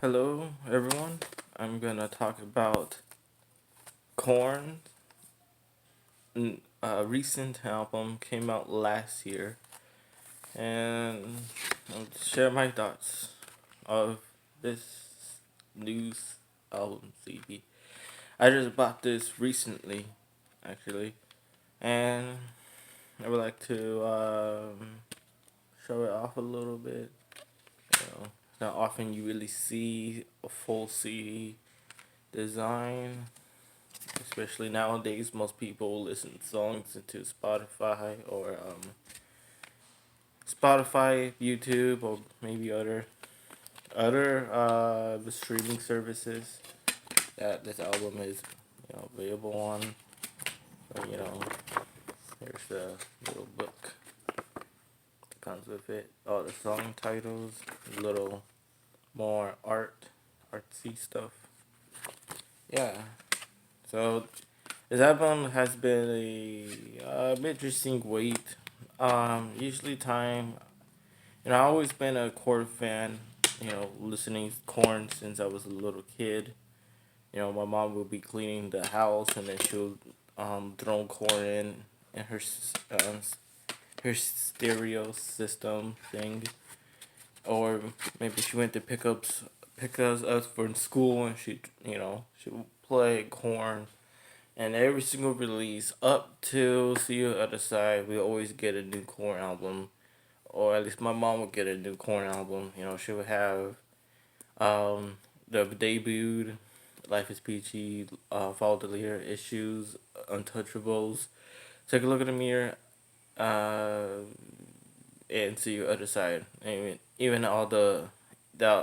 Hello, everyone. I'm gonna talk about Korn. A recent album came out last year, and I'll share my thoughts of this new album CD. I just bought this recently, actually, and I would like to show it off a little bit. It's not often you really see a full CD design. Especially nowadays, most people listen to songs into Spotify, YouTube, or maybe other streaming services that this album is available on. So, here's the little book that comes with it. All the song titles, a little more artsy stuff. Yeah. So this album has been a interesting wait. Usually time, I've always been a Korn fan. Listening to Korn since I was a little kid. My mom would be cleaning the house and then she would throw Korn in her stereo system thing, or maybe she went to pick us up from school and she would play Korn. And every single release up to See You Other Side, we always get a new Korn album. Or at least my mom would get a new Korn album. She would have the debut, Life is Peachy, Fall the Leader, Issues, Untouchables, Take a Look in the Mirror, and See You Other Side. Even all the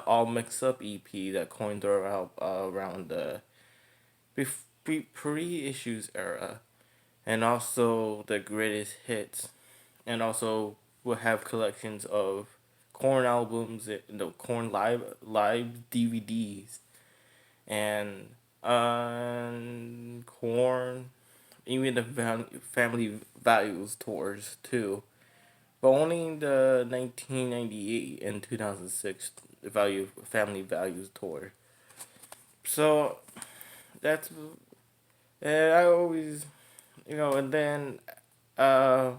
all mixed up EP that Korn threw out around the pre-issues era, and also the greatest hits, and also we'll have collections of Korn albums, the Korn live DVDs, and Korn, even the family values tours too. But only the 1998 and 2006 family values tour. So that's I always, and then uh,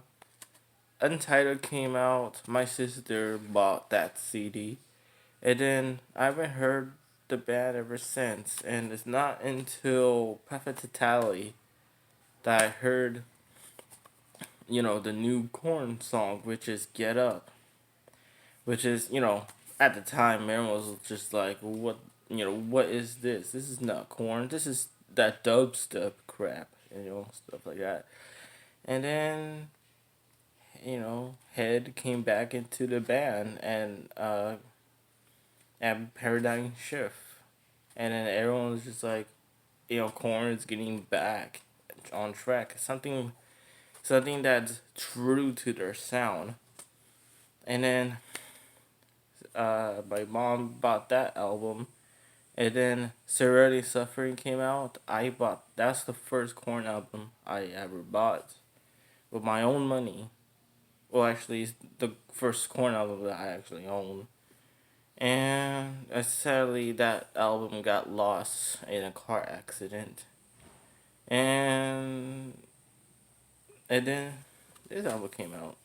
Untitled came out. My sister bought that CD, and then I haven't heard the band ever since. And it's not until Perfect Totality that I heard, the new Korn song, which is Get Up, which is, at the time, man was just like, what is this? This is not Korn. This is that dubstep crap, stuff like that. And then, Head came back into the band and Paradigm Shift. And then everyone was just like, Korn is getting back on track. Something that's true to their sound. And then my mom bought that album. And then Serenity Suffering came out. That's the first Korn album I ever bought with my own money. Well, actually, it's the first Korn album that I actually own. And sadly, that album got lost in a car accident. And then this album came out.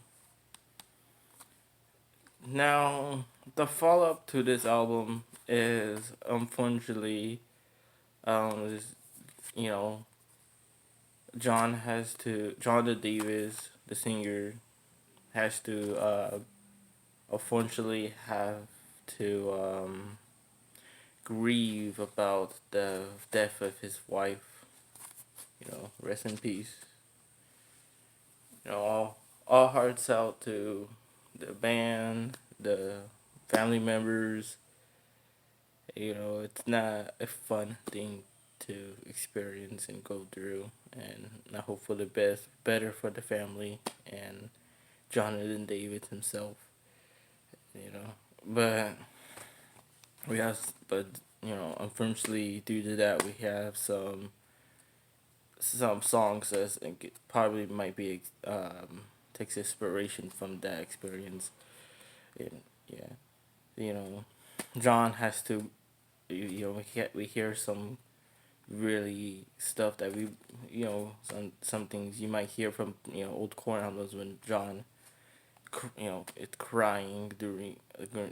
Now, the follow up to this album is unfortunately, is, you know, John the Davis, the singer, has to unfortunately have to grieve about the death of his wife. Rest in peace. All hearts out to the band, the family members. It's not a fun thing to experience and go through, and I hope for the better for the family and Jonathan David himself. You know, but but unfortunately, due to that, we have some songs that probably might be takes inspiration from that experience. And yeah, you know, John has to. we hear some really stuff that we some things you might hear from old Korn albums when John it's crying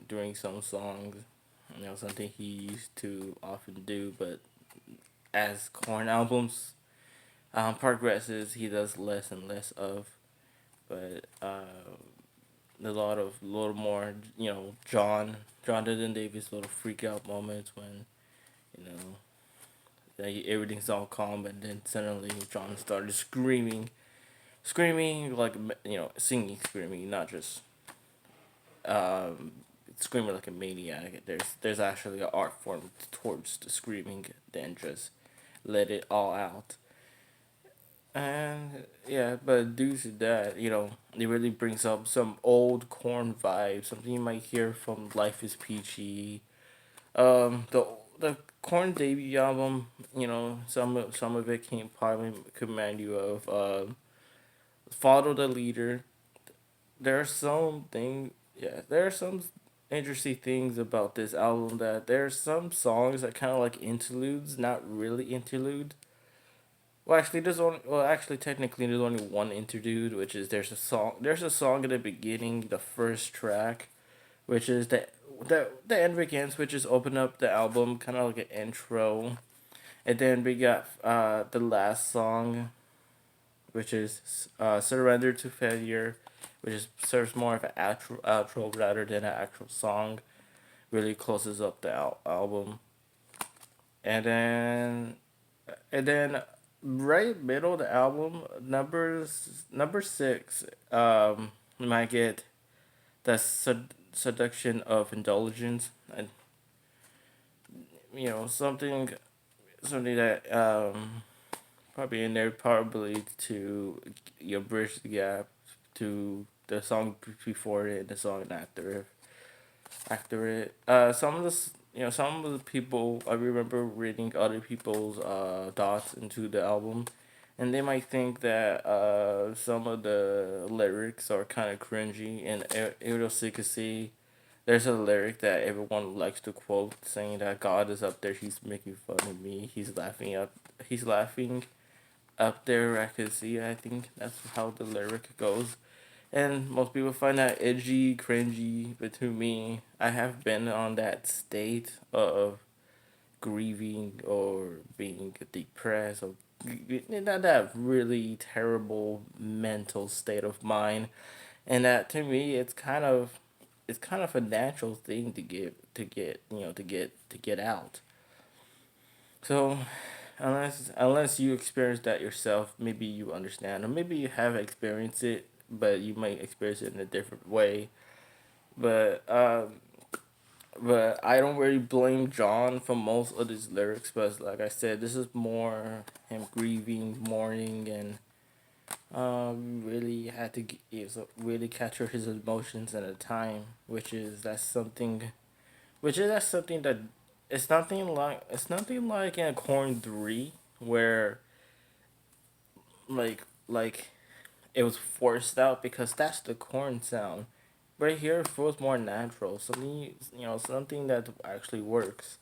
during some songs, something he used to often do, but as Korn albums progresses, he does less and less of. But a little more, John Denton Davis little freak out moments when you know everything's all calm, and then suddenly John started screaming like singing, screaming, not just um, screaming like a maniac. There's actually an art form towards the screaming than just let it all out. And yeah, but due to that, it really brings up some old Corn vibes, something you might hear from Life is Peachy. The Corn debut album, some of it can probably command you of Follow the Leader. There are some things, yeah, there are some interesting things about this album that there are some songs that kind of like interludes, not really interludes. Actually, technically, there's only one interlude, which is There's a song at the beginning, the first track, which is the end begins, which is open up the album, kind of like an intro, and then we got the last song, which is Surrender to Failure, which serves more of an outro rather than an actual song. Really closes up the album, and then and then right middle of the album, number six, you might get the seduction of indulgence, and something that probably in there probably to bridge the gap to the song before it and the song after it. Some of the people I remember reading other people's thoughts into the album, and they might think that some of the lyrics are kind of cringy and idiosyncrasy. There's a lyric that everyone likes to quote, saying that God is up there. He's making fun of me. He's laughing up. He's laughing up there. I can see. I think that's how the lyric goes. And most people find that edgy, cringy, but to me, I have been on that state of grieving or being depressed or not that really terrible mental state of mind, and that to me, it's kind of a natural thing to get out. So unless you experience that yourself, maybe you understand, or maybe you have experienced it, but you might experience it in a different way. But I don't really blame John for most of his lyrics, but like I said, this is more him grieving, mourning, and really had to really capture his emotions at a time, which is that's something that it's nothing like in a Corn 3 where like it was forced out, because that's the Corn sound. Right here it feels more natural. Something that actually works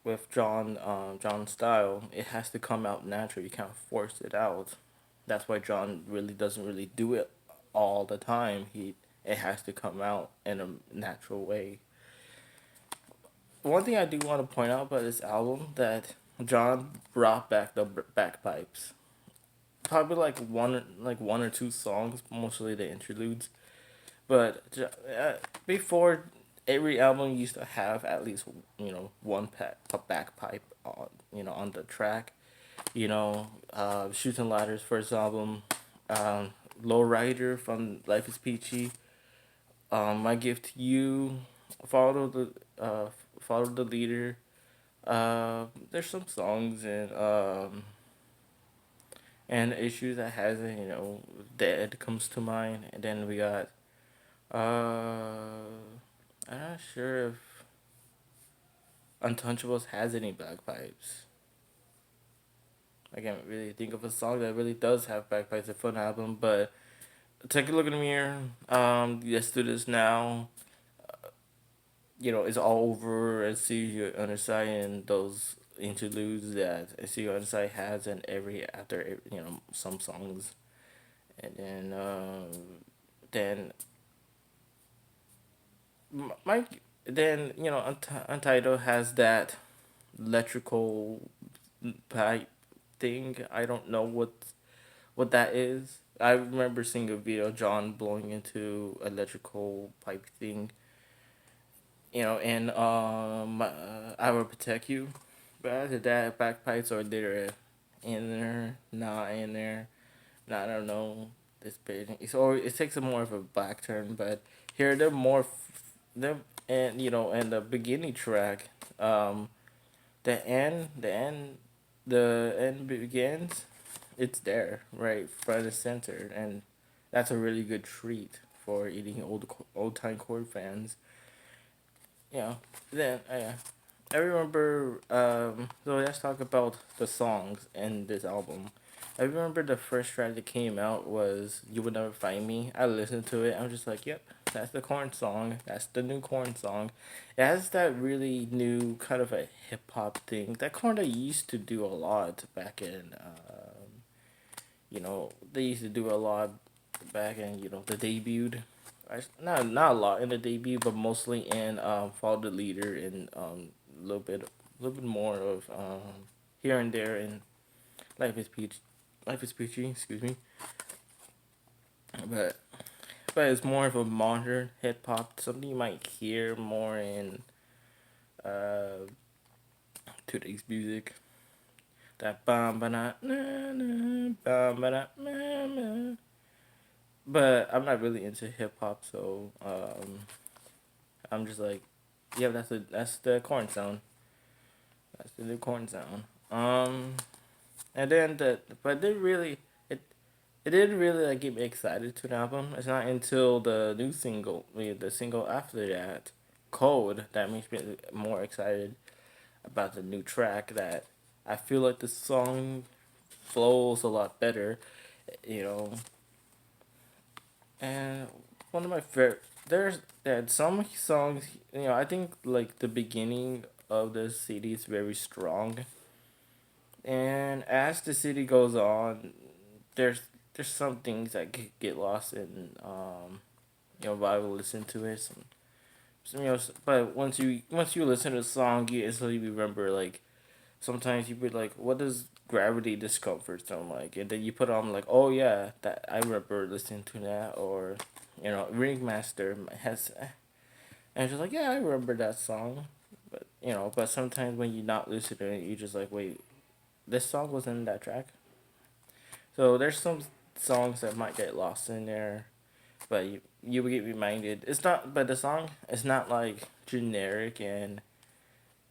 with John's style. It has to come out natural. You can't force it out. That's why John really doesn't really do it all the time. It has to come out in a natural way. One thing I do want to point out about this album that John brought back the bagpipes. Probably like one or two songs, mostly the interludes. But before, every album used to have at least one a bagpipe on the track. Shooting Ladders first album, um, Lowrider from Life is Peachy, My Gift to You, Follow the uh, Follow the Leader. There's some songs and issues that has it. Dead comes to mind, and then we got I'm not sure if Untouchables has any bagpipes. I can't really think of a song that really does have bagpipes. A fun album, but take a look in the mirror. Let's do this now. it's all over and see your underside and those interludes that see your underside has in every after some songs, and then my then Untitled has that electrical pipe thing. I don't know what that is. I remember seeing a video of John blowing into electrical pipe thing, and I will protect you. But after that, bagpipes are there, in there, not in there. I don't know. This bit it takes a more of a back turn, but here they're more them and and the beginning track, the end begins. It's there, right, front and center, and that's a really good treat for eating old time Korn fans. Yeah. Then I remember. So let's talk about the songs in this album. I remember the first track that came out was "You Would Never Find Me." I listened to it. I'm just like, "Yep, that's the Korn song. That's the new Korn song." It has that really new kind of a hip hop thing that Korn used to do a lot back in. They used to do a lot back in the debut. Not a lot in the debut, but mostly in Follow the Leader and a little bit more of here and there in Life is Peach, Life is Peachy. Excuse me, but it's more of a modern hip hop, something you might hear more in uh today's music. That bam ba na na na bam ba na na na. But I'm not really into hip hop, so I'm just like, yeah, that's the Korn sound. That's the new Korn sound. And then it didn't really like get me excited to the album. It's not until the new single, the single after that, Code, that makes me more excited about the new track. That I feel like the song flows a lot better, you know. And one of my favorite, there's some songs, I think like the beginning of the CD is very strong, and as the city goes on, there's some things that get lost in while I listen to it. But once you listen to the song, you instantly remember, like, sometimes you be like, what does gravity discomfort sound like? And then you put on like, oh yeah, that I remember listening to that, or Ringmaster has, and just like, yeah, I remember that song. But sometimes when you're not listening, you just like, wait, this song was in that track. So there's some songs that might get lost in there, but you will get reminded. It's not, but the song is not like generic, and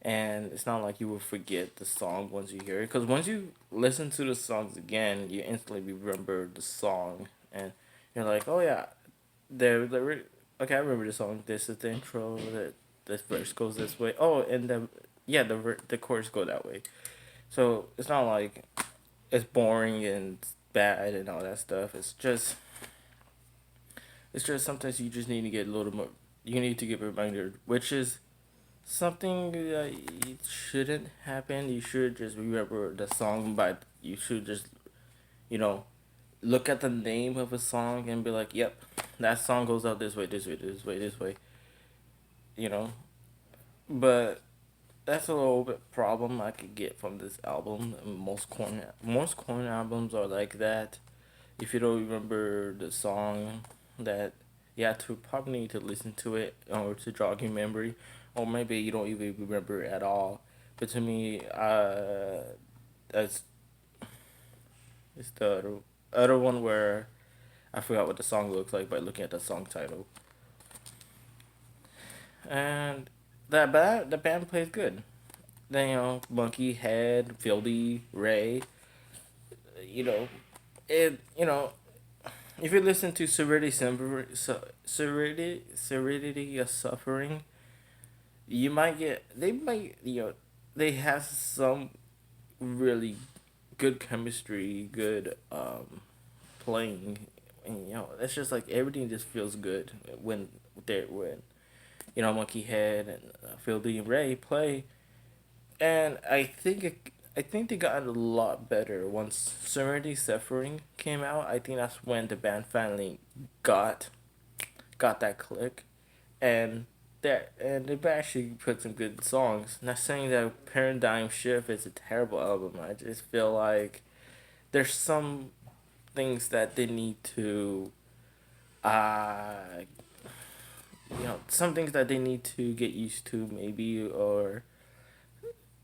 it's not like you will forget the song once you hear it. Because once you listen to the songs again, you instantly remember the song, and you're like, oh yeah, okay, I remember the song. This is the intro. That this verse goes this way. Oh, and the chorus go that way. So it's not like it's boring and bad and all that stuff. It's just sometimes you just need to get a little more. You need to get reminded, which is something that it shouldn't happen. You should just remember the song, but you should just you know look at the name of a song and be like, "Yep, that song goes out this way, this way, this way, this way." You know, but that's a little bit problem I could get from this album. Most corn albums are like that. If you don't remember the song, that you have to probably need to listen to it or to jog your memory, or maybe you don't even remember it at all. But to me, that's it's the other one where I forgot what the song looks like by looking at the song title, and the band plays good. Then Munky, Head, Fieldy, Ray, you know, it if you listen to Serenity of Suffering, they have some really good chemistry, good playing, and it's just like everything just feels good when Munky Head and Fieldy and Ray play, and I think they got a lot better once Serenity Suffering came out. I think that's when the band finally got got that click, and they've actually put some good songs. Not saying that Paradigm Shift is a terrible album. I just feel like there's some things that they need to uh some things that they need to get used to maybe, or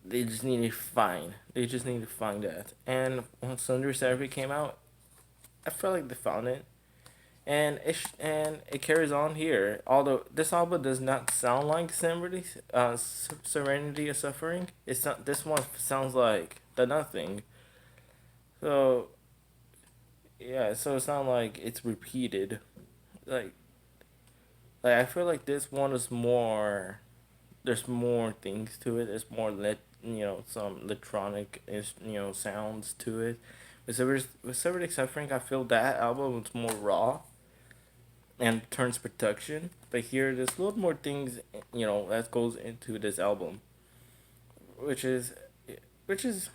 they just need to find. They just need to find that. And when Thunder Therapy came out, I felt like they found it, and it carries on here. Although this album does not sound like Serenity of Suffering. It's not. This one sounds like the Nothing. So yeah, so it sounds like it's repeated. Like I feel like this one is more. There's more things to it. There's more some electronic sounds to it. With Severed Suffering, I feel that album was more raw and turns production. But here, there's a little more things that goes into this album, which is which is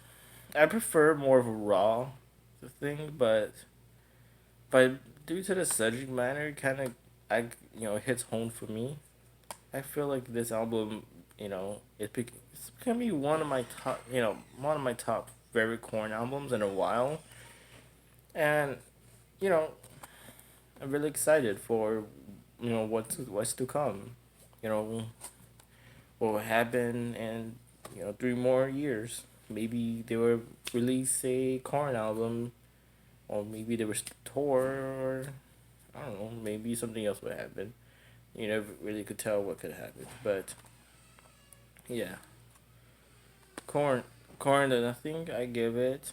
I prefer more of a raw thing, but due to the subject matter, kind of hits home for me. I feel like this album, it's gonna be one of my top favorite Korn albums in a while, and you know, I'm really excited for what's to come. You know, what will happen in 3 more years. Maybe they will release a Korn album, or maybe they will tour, or I don't know. Maybe something else will happen. You never really could tell what could happen, but yeah, Korn, Korn to Nothing. I give it,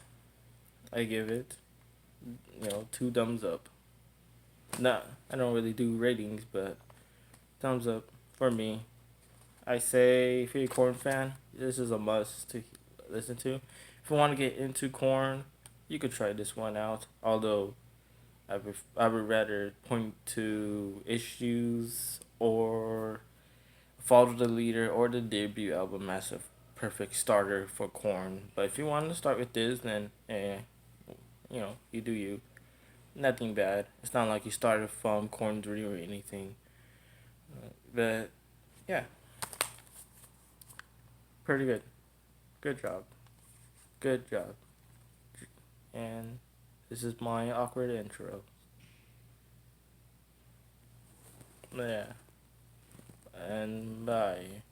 2 thumbs up. Not, I don't really do ratings, but thumbs up for me. I say if you're a Korn fan, this is a must to listen to. If you want to get into Korn, you could try this one out. Although I would rather point to issues or Follow the Leader or the debut album as a perfect starter for Korn. But if you want to start with this, then you do you. Nothing bad. It's not like you started from Korn 3 or anything. But yeah, pretty good. Good job. Good job. And this is my awkward intro. Yeah. And bye.